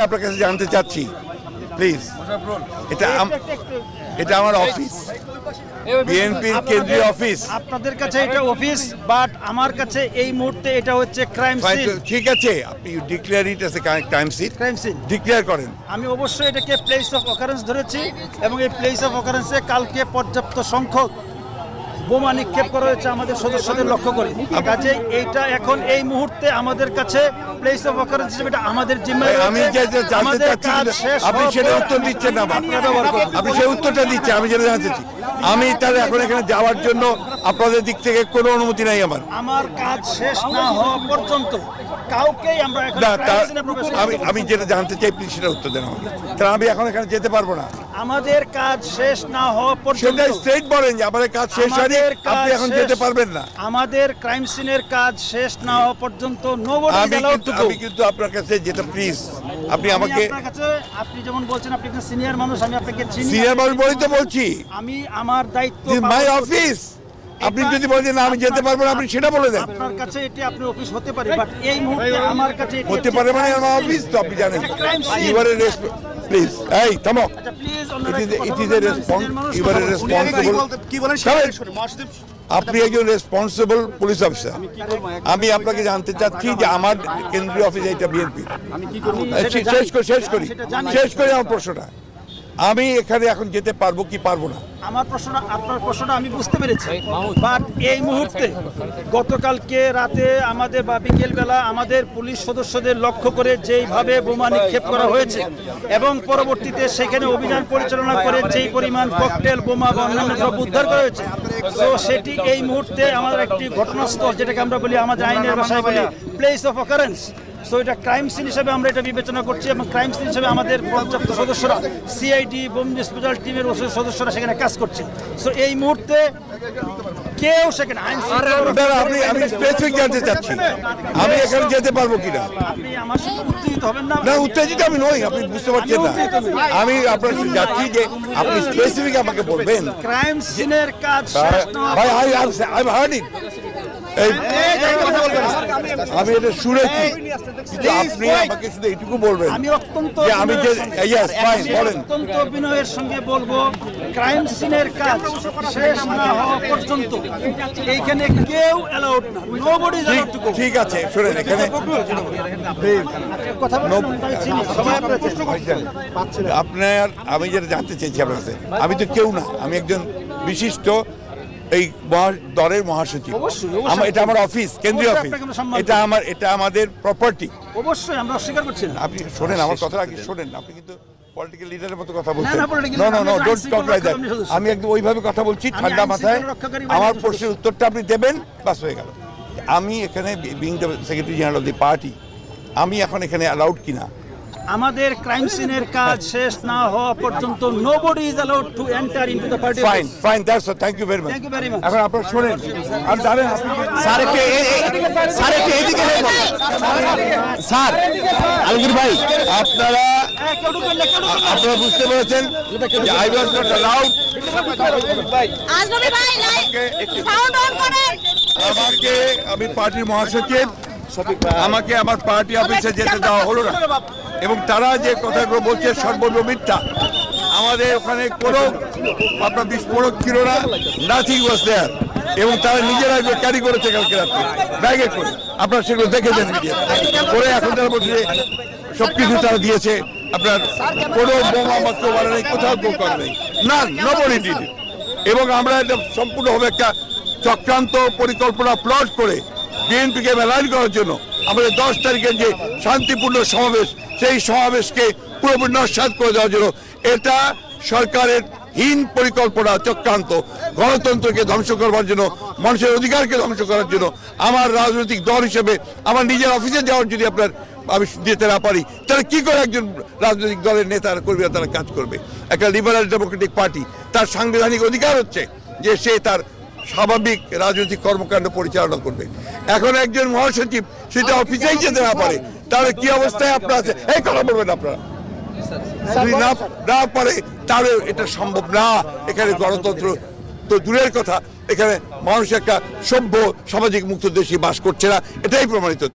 আপনার কাছে জানতে চাচ্ছি প্লিজ, এটা আমার অফিস, বিএনপির কেন্দ্রীয় অফিস। আপনাদের কাছে এটা অফিস, বাট আমার কাছে এই মুহূর্তে এটা হচ্ছে ক্রাইম সিন। ঠিক আছে, আপনি declare it as a crime scene, declare করেন। আমি অবশ্যই এটাকে প্লেস অফ অকারেন্স ধরেছি এবং এই প্লেস অফ অকারেন্সে কালকে পর্যাপ্ত সংখ্যক বোমা নিক্ষেপ করা হয়েছে আমাদের সদস্যদের লক্ষ্য করে। কাজে এইটা এখন এই মুহূর্তে আমাদের কাছে প্লেস অফ অকারেন্স হিসেবে এটা আমাদের জিম্মায়। আমি জানতে চাচ্ছি, আপনি সেটা উত্তর দিচ্ছেন না, আপনি সেই উত্তরটা দিচ্ছেন, আমি যেটা জানতে চাচ্ছি। আমি তাহলে এখন এখানে যাওয়ার জন্য আপনাদের দিক থেকে কোনো অনুমতি নাই আমার কাজ শেষ না হওয়া পর্যন্ত কাউকেই আমরা আমি যেটা জানতে চাই প্লিজ সেটা উত্তর দেন আমাকে। কারণ আমি এখন এখানে যেতে পারবো না। আমাদের কাজ শেষ না হওয়া পর্যন্ত সেটা স্ট্রেট বলেন যে আমাদের কাজ শেষ হয়নি, আপনি এখন যেতে পারবেন না। আমাদের ক্রাইম সিনের কাজ শেষ না হওয়া পর্যন্ত আমি কিন্তু আপনার কাছে যেতে প্লিজ, আপনি আমাকে, আপনি যেমন বলছেন আপনি একজন সিনিয়র মানুষ, আমি আপনাকে চিনি, সিনিয়র মানুষ বলেই তো বলছি। আমি আমার দায়িত্ব, মাই অফিস। আপনি যদি বলেন আমি যেতে পারবো না, আপনি সেটা বলে দেন। আপনার কাছে এটি আপনার অফিস হতে পারে, বাট এই মুহূর্তে আমার কাছে হতে পারে মানে আমার অফিস তো আপনি জানেন। ইউআর এ প্লিজ, এই থামো। It is a response, you're a responsible. কি বলেন আপনি একজন রেসপন্সিবল পুলিশ অফিসার। আমি আপনাকে জানতে চাচ্ছি যে আমার কেন্দ্রীয় অফিস এটা বিএনপি। শেষ করি আমার প্রশ্নটা। আমি এখানে এখন যেতে পারবো কি পারবো না? আমার প্রশ্নটা, আপনার প্রশ্নটা আমি বুঝতে পেরেছি, বাট এই মুহূর্তে গতকালকে রাতে আমাদের বা বিকেলবেলা আমাদের পুলিশ সদস্যদের লক্ষ্য করে যেইভাবে বোমা নিক্ষেপ করা হয়েছে এবং পরবর্তীতে সেখানে অভিযান পরিচালনা করে যেই পরিমাণ ককটেল বোমা বা অন্যান্য দ্রব্য উদ্ধার করা হয়েছে, তো সেটি এই মুহূর্তে আমাদের একটি ঘটনাস্থল, যেটাকে আমরা বলি আমাদের আইনের ভাষায় বলি প্লেস অফ অকারেন্স। সো এটা ক্রাইম সিন হিসেবে আমরা এটা বিবেচনা করছি এবং ক্রাইম সিন হিসেবে আমাদের পর্যাপ্ত সদস্যরা, সিআইডি বোম ডিসপোজাল টিমের সদস্যরা সেখানে কাজ করছে। সো এই মুহূর্তে কেউ সেখানে আমি স্পেসিফিক জানতে চাচ্ছি আমি এখানে যেতে পারবো কিনা। আপনি আমার সাথে উত্তেজিত হবেন না। না, উত্তেজিত আমি নই, আপনি বুঝতে পারছেন না। আমি আপনার যাচ্ছি যে আপনি স্পেসিফিক আমাকে বলবেন ক্রাইম সিনের কাজ। ভাই আই হার্ড ইট। আমি এটা শুনেছি, কিন্তু আপনি আমাকে শুধু এইটুকু বলবেন। আমি অত্যন্ত অত্যন্ত বিনয়ের সঙ্গে বলবো, ক্রাইম সিনের কাজ শেষ না হওয়া পর্যন্ত এইখানে কেউ অ্যালাউড না, nobody is allowed to go. ঠিক আছে, শুনেন এখানে আপনার, আমি যেটা জানতে চাইছি আপনার কাছে, আমি তো কেউ না, আমি একজন বিশিষ্ট এই দলের মহাসচিব। এটা আমার অফিস, কেন্দ্রীয় অফিস, এটা আমাদের প্রপার্টি। অবশ্যই আমরা অস্বীকার করছি না। আপনি শোনেন আমার কথাটা, আগে শোনেন। আপনি কিন্তু পলিটিক্যাল লিডারের মতো কথা বলছেন। No, don't talk like that. আমি একদম ওইভাবে কথা বলছি ঠান্ডা মাথায়। আমার প্রশ্নের উত্তরটা আপনি দেবেন, বাস হয়ে গেল। আমি এখানে being the secretary general of the party, আমি এখন এখানে অ্যালাউড কিনা? আমাদের ক্রাইম সিনের কাজ শেষ না হওয়া পর্যন্ত nobody is allowed to enter into the party. Fine, that's all. Thank you very much. Thank you very much. এখন আপনারা শুনেন, আর জানেন স্যার একটু এদিকে স্যার আলমগীর ভাই, আপনারা বুঝতে পেরেছেন যে I was not allowed। আমাকে, আমি পার্টির মহাসচিব, আমাকে আমার পার্টি অফিসে যেতে দেওয়া হলো না এবং তারা যে কথাগুলো বলছে সর্বত্র মিথ্যা। আমাদের ওখানে কোনো আপনার বিস্ফোরক ছিল না, নাথিং ওয়াজ দেয়ার, এবং তারা নিজেরা ক্যারি করেছে কালকে রাত্রে ব্যাগে করে। আপনারা সেগুলো দেখেছেন করে। এখন তারা বলছে সব কিছু তারা দিয়েছে, আপনার কোনো বোমা মাত্র মারা নেই, কোথাও কেউ করে নেই, না, নবডি ডিড ইট। এবং আমরা এটা সম্পূর্ণভাবে একটা চক্রান্ত পরিকল্পনা প্লট করে বিএনপিকে মেলাইন করার জন্য আমাদের 10 তারিখের যে শান্তিপূর্ণ সমাবেশ, সেই সমাবেশকে পুরোপুরি নস্যাৎ করে দেওয়ার জন্য এটা সরকারের হীন পরিকল্পনা, চক্রান্ত, গণতন্ত্রকে ধ্বংস করবার জন্য, মানুষের অধিকারকে ধ্বংস করার জন্য। আমার রাজনৈতিক দল হিসেবে আমার নিজের অফিসে যাওয়ার যদি আমি দিতে না পারি, তাহলে কি করে একজন রাজনৈতিক দলের নেতারা কর্মীরা তারা কাজ করবে? একটা লিবারাল ডেমোক্রেটিক পার্টি, তার সাংবিধানিক অধিকার হচ্ছে যে সে তার স্বাভাবিক রাজনৈতিক কর্মকাণ্ড পরিচালনা করবে। এখন একজন মহাসচিব সেটা অফিসেই যেতে না পারে, তাহলে কি অবস্থায় আপনারা আছে? এই কথা বলবেন আপনারা, যদি না পারে তাহলে এটা সম্ভব না। এখানে গণতন্ত্র তো দূরের কথা, এখানে মানুষ একটা সভ্য সামাজিক মুক্ত দেশে বাস করছে না, এটাই প্রমাণিত।